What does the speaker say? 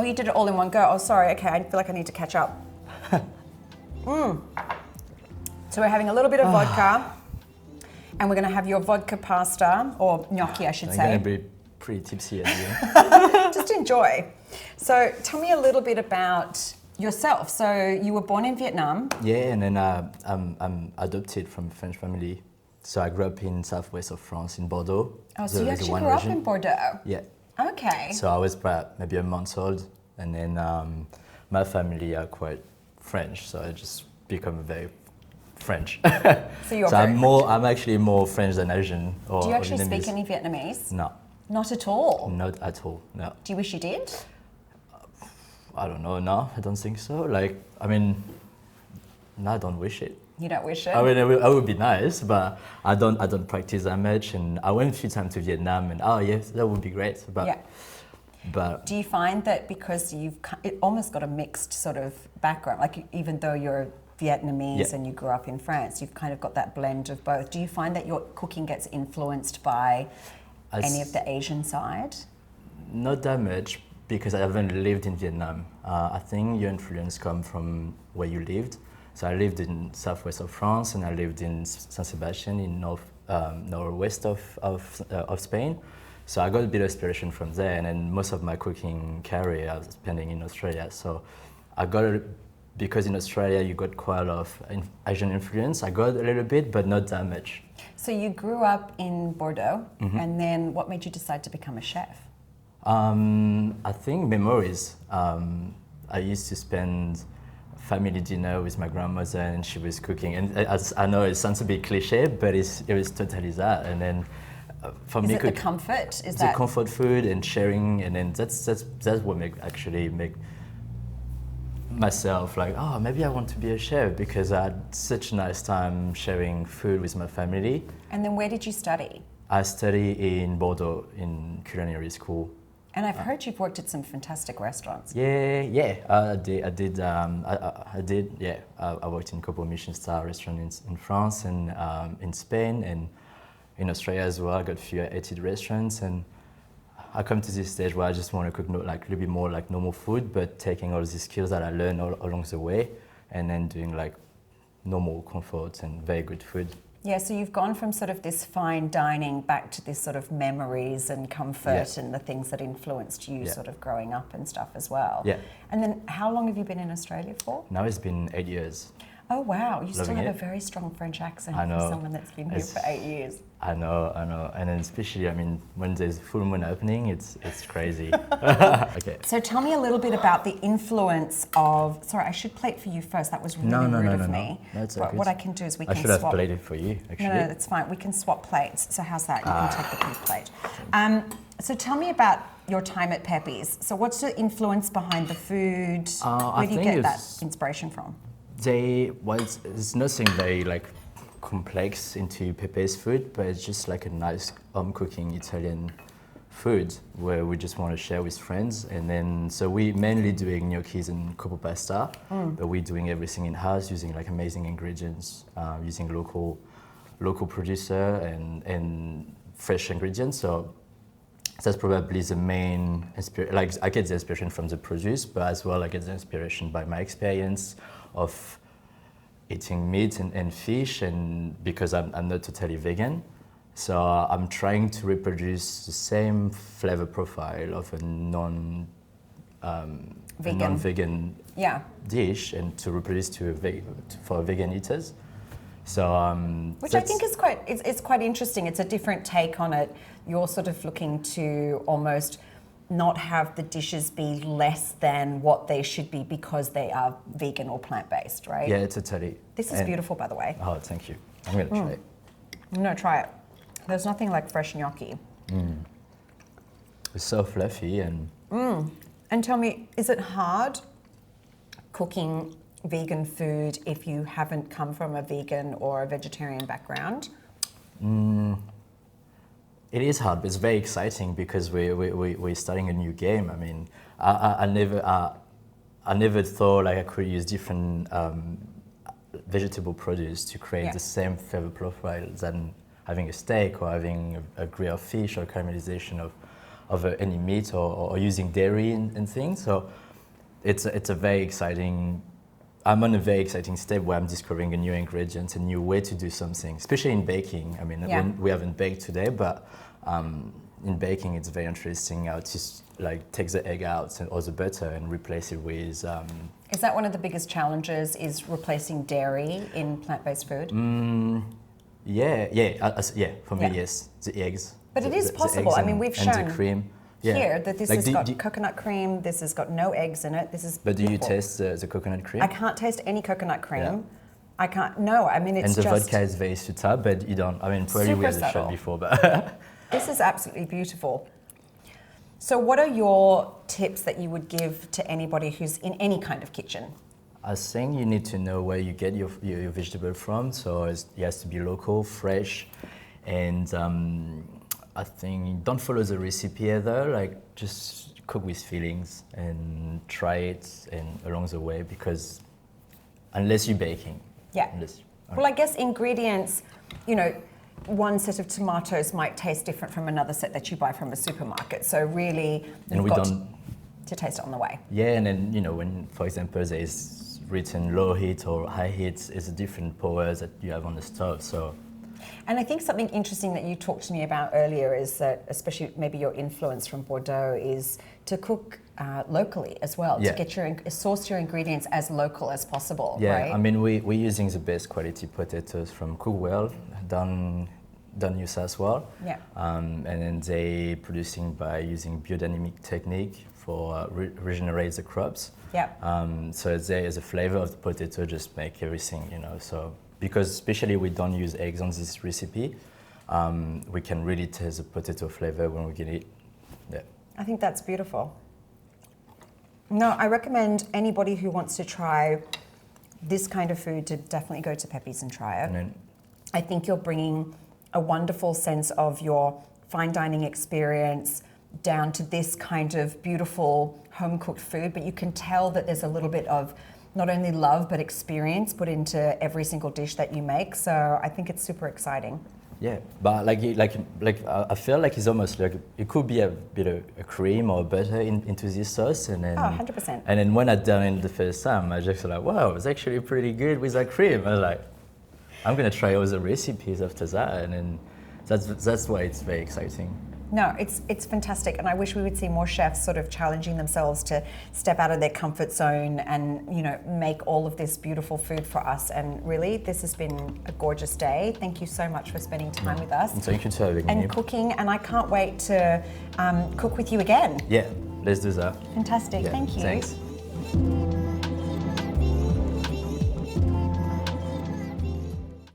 you did it all in one go. Oh, sorry. Okay, I feel like I need to catch up. So we're having a little bit of vodka, and we're going to have your vodka pasta, or gnocchi, I should say. I'm going to be pretty tipsy at the end. Just enjoy. So tell me a little bit about yourself. So you were born in Vietnam. Yeah, and then I'm adopted from a French family. So I grew up in southwest of France, in Bordeaux. Oh, so you actually grew up in Bordeaux? Yeah. Okay. So I was maybe a month old, and then my family are quite French, so I just become very French. So you're I'm actually more French than Asian or Do you actually Vietnamese. speak any Vietnamese? No. Not at all? Not at all, no. Do you wish you did? I don't know, no, I don't think so. No, I don't wish it. You don't wish it? I mean, it would be nice, but I don't practice that much. And I went a few times to Vietnam, and yes, that would be great. But do you find that because it almost got a mixed sort of background, like even though you're Vietnamese and you grew up in France, you've kind of got that blend of both. Do you find that your cooking gets influenced by any of the Asian side? Not that much, because I haven't lived in Vietnam. I think your influence comes from where you lived. So I lived in southwest of France, and I lived in San Sebastian in northwest of Spain. So I got a bit of inspiration from there, and then most of my cooking career I was spending in Australia. So because in Australia you got quite a lot of Asian influence, I got a little bit, but not that much. So you grew up in Bordeaux, and then what made you decide to become a chef? I think memories. I used to spend family dinner with my grandmother, and she was cooking. And I know it sounds a bit cliche, but it was totally that. And then for me, the comfort? Is the comfort food and sharing, and then that's what make myself like, maybe I want to be a chef, because I had such a nice time sharing food with my family. And then where did you study? I studied in Bordeaux in culinary school. And I've heard you've worked at some fantastic restaurants. Yeah, I did. I worked in a couple of Michelin-star restaurants in France and in Spain and in Australia as well. I got a few rated restaurants, and I come to this stage where I just want to cook like a little bit more like normal food, but taking all these skills that I learned along the way, and then doing like normal comfort and very good food. Yeah, so you've gone from sort of this fine dining back to this sort of memories and comfort and the things that influenced you sort of growing up and stuff as well. Yeah. And then how long have you been in Australia for? Now it's been 8 years. Oh, wow. You still Loving have it. a very strong French accent I know. for someone that's been here for 8 years. I know. And then especially, when there's full moon happening, it's crazy. Okay. So tell me a little bit about the influence of... Sorry, I should plate for you first. That was really rude of me. No, it's but okay. what I can do is we I can should swap... have plated for you, actually. No, that's fine. We can swap plates. So how's that? You can take the pink plate. So tell me about your time at Pepe's. So what's the influence behind the food? Where do you get that inspiration from? It's nothing very complex into Pepe's food, but it's just like a nice home cooking Italian food where we just want to share with friends. And then so we mainly doing gnocchis and copo pasta, but we're doing everything in house using like amazing ingredients, using local producer and fresh ingredients. So that's probably the main inspiration. Like I get the inspiration from the produce, but as well I get the inspiration by my experience of eating meat and fish, and because I'm not totally vegan, so I'm trying to reproduce the same flavor profile of a non-vegan dish, and to reproduce for vegan eaters. So which I think is quite interesting. It's a different take on it. You're sort of looking to almost not have the dishes be less than what they should be because they are vegan or plant-based, right? Yeah, totally. This is beautiful, by the way. Oh, thank you. I'm going to try it. I'm going to try it. There's nothing like fresh gnocchi. It's so fluffy and... And tell me, is it hard cooking vegan food if you haven't come from a vegan or a vegetarian background? It is hard, but it's very exciting because we're starting a new game. I mean, I never thought like I could use different vegetable produce to create the same flavor profile than having a steak or having a grilled fish or caramelization any meat or using dairy and things. So it's a very exciting. I'm on a very exciting step where I'm discovering a new ingredient, a new way to do something, especially in baking. I mean, we haven't baked today, but in baking it's very interesting how to like take the egg out or the butter and replace it with. Is that one of the biggest challenges? Is replacing dairy in plant-based food? Yeah. For me, yes, the eggs. But it is possible. I mean, we've shown the cream. Here that this has got coconut cream. This has got no eggs in it. This is. But beautiful. Do you taste the coconut cream? I can't taste any coconut cream. Yeah. I can't. No, I mean it's just. And the just vodka is very subtle, but you don't. I mean, probably we had a shot before, but. This is absolutely beautiful. So, what are your tips that you would give to anybody who's in any kind of kitchen? I think you need to know where you get your vegetable from. So it has to be local, fresh, and I think don't follow the recipe either. Like just cook with feelings and try it and along the way, because unless you're baking. Yeah. Well, I guess ingredients, you know, one set of tomatoes might taste different from another set that you buy from a supermarket. So really, you've got to taste it on the way. Yeah, and then, you know, when, for example, there is written low heat or high heat, it's a different power that you have on the stove. So. And I think something interesting that you talked to me about earlier is that, especially maybe your influence from Bordeaux, is to cook locally as well, to get source your ingredients as local as possible. Yeah, right? I mean, we're using the best quality potatoes from Cookwell, done New South Wales. Yeah. And then they producing by using biodynamic technique for regenerate the crops. Yeah. So there is a flavor of the potato, just make everything, you know. So because especially we don't use eggs on this recipe, we can really taste the potato flavor when we get it. Yeah. I think that's beautiful. No, I recommend anybody who wants to try this kind of food to definitely go to Pepe's and try it. I think you're bringing a wonderful sense of your fine dining experience down to this kind of beautiful home cooked food, but you can tell that there's a little bit of not only love but experience put into every single dish that you make. So I think it's super exciting. Yeah, but like I feel like it's almost like it could be a bit of a cream or butter into this sauce, and then 100%. And then when I done it the first time, I just like, wow, it's actually pretty good with that cream. I was like, I'm gonna try all the recipes after that, and then that's why it's very exciting. No, it's fantastic, and I wish we would see more chefs sort of challenging themselves to step out of their comfort zone and, you know, make all of this beautiful food for us. And really, this has been a gorgeous day. Thank you so much for spending time with us. And thank you for having me. And cooking, and I can't wait to cook with you again. Yeah, let's do that. Fantastic, Yeah, thank you. Thanks.